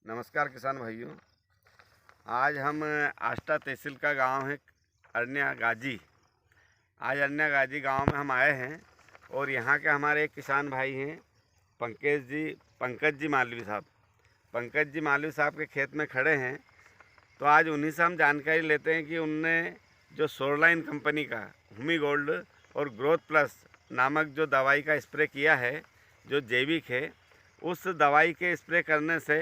नमस्कार किसान भाइयों। आज हम आष्टा तहसील का गांव है अरण्या गाजी। आज अरण्या गाजी गांव में हम आए हैं और यहाँ के हमारे एक किसान भाई हैं पंकज जी मालवी साहब। पंकज जी मालवी साहब के खेत में खड़े हैं, तो आज उन्हीं से हम जानकारी लेते हैं कि उनने जो शोरलाइन कंपनी का हुमी गोल्ड और ग्रोथ प्लस नामक जो दवाई का स्प्रे किया है, जो जैविक है, उस दवाई के स्प्रे करने से,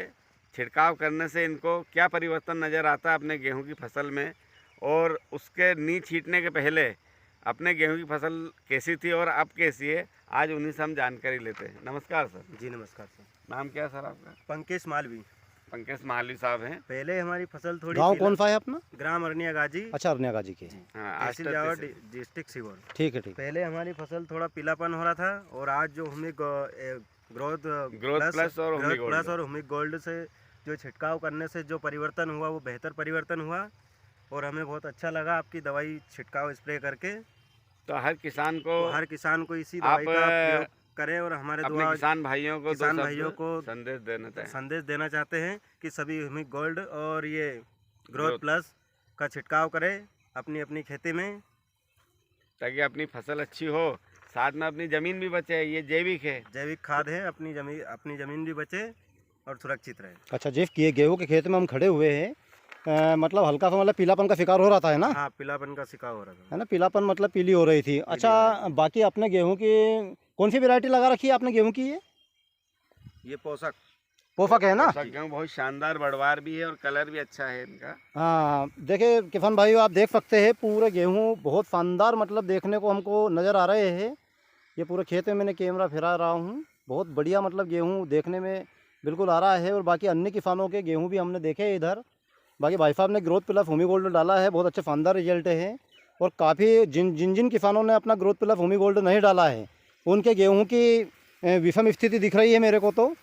छिड़काव करने से इनको क्या परिवर्तन नज़र आता है अपने गेहूं की फसल में, और उसके नी छींटने के पहले अपने गेहूं की फसल कैसी थी और अब कैसी है, आज उन्हीं से हम जानकारी लेते हैं। नमस्कार सर। जी नमस्कार सर। नाम क्या है सर आपका? पंकज मालवी। पंकज मालवी साहब हैं। पहले हमारी फसल थोड़ी गांव कौन सा है अपना? ग्राम अरण्या गाजी। अच्छा, अरण्या गाजी के। हाँ, डिस्ट्रिक्ट सीहोर। ठीक है, ठीक। पहले हमारी फसल थोड़ा पीलापन हो रहा था और आज जो हमें ग्रोथ प्लस और हुमिक गोल्ड से जो छिड़काव करने से जो परिवर्तन हुआ वो बेहतर परिवर्तन हुआ और हमें बहुत अच्छा लगा आपकी दवाई छिड़काव स्प्रे करके। तो हर किसान को इसी दवाई का प्रयोग करें और हमारे अपने किसान भाइयों को संदेश देना चाहते हैं कि सभी हुमिक गोल्ड और ये ग्रोथ प्लस का छिड़काव करें अपनी अपनी खेती में, ताकि अपनी फसल अच्छी हो, साथ में अपनी ज़मीन भी बचे। ये जैविक है, जैविक खाद है, अपनी ज़मीन भी बचे और सुरक्षित रहे। अच्छा, जिस गेहूं के खेत में हम खड़े हुए हैं, मतलब हल्का सा पीलापन का शिकार हो रहा था, है ना? हाँ, पीलापन का शिकार हो रहा था, है ना? पीलापन मतलब पीली हो रही थी। अच्छा, बाकी अपने गेहूं की कौन सी वैरायटी लगा रखी है आपने गेहूं की? ये पोषक है ना? गेहूं बहुत शानदार बढ़वार भी है और कलर भी अच्छा है इनका। हाँ, देखिए किसान भाइयों, आप देख सकते हैं पूरे गेहूं बहुत शानदार मतलब देखने को हमको नज़र आ रहे हैं। ये पूरे खेत में मैंने कैमरा फिरा रहा हूँ, बहुत बढ़िया मतलब गेहूँ देखने में बिल्कुल आ रहा है। और बाकी अन्य किसानों के गेहूँ भी हमने देखे इधर। बाकी भाई साहब ने ग्रोथ प्लस हुमी गोल्ड डाला है, बहुत अच्छे शानदार रिजल्ट है। और काफ़ी जिन किसानों ने अपना ग्रोथ प्लस हुमी गोल्ड नहीं डाला है, उनके गेहूँ की विषम स्थिति दिख रही है मेरे को। तो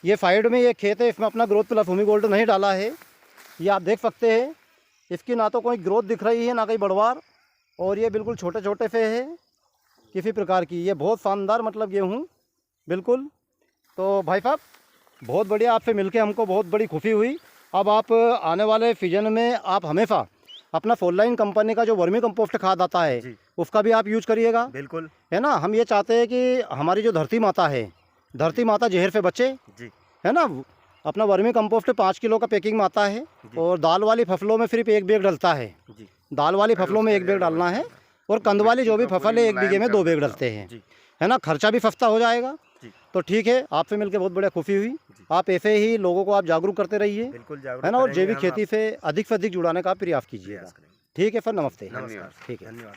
ये साइड में ये खेत है, इसमें अपना ग्रोथ प्लस हुमी गोल्ड नहीं डाला है। ये आप देख सकते हैं, इसकी ना तो कोई ग्रोथ दिख रही है ना कोई बढ़वार, और ये बिल्कुल छोटे छोटे से है किसी प्रकार की। ये बहुत शानदार मतलब गेहूँ बिल्कुल। तो भाई साहब बहुत बढ़िया, आपसे मिलके हमको बहुत बड़ी खुशी हुई। अब आप आने वाले सीजन में आप हमेशा अपना शोरलाइन कंपनी का जो वर्मी कंपोस्ट खाद आता है उसका भी आप यूज करिएगा। बिल्कुल, है ना? हम ये चाहते हैं कि हमारी जो धरती माता है, धरती माता जहर से बचे, है ना? अपना वर्मी कंपोस्ट 5 किलो का पैकिंग में आता है और दाल वाली फसलों में सिर्फ 1 बैग डलता है। दाल वाली फसलों में 1 बैग डालना है और कंद वाली जो भी फसल है 1 बीघे में 2 बैग डलते हैं, है ना? खर्चा भी सस्ता हो जाएगा। तो ठीक है, आपसे मिलकर बहुत बढ़िया खुशी हुई। आप ऐसे ही लोगों को आप जागरूक करते रहिए, है ना? और जैविक खेती से अधिक जुड़ाने का प्रयास कीजिएगा। ठीक है सर, नमस्ते। नमस्कार। ठीक है, धन्यवाद।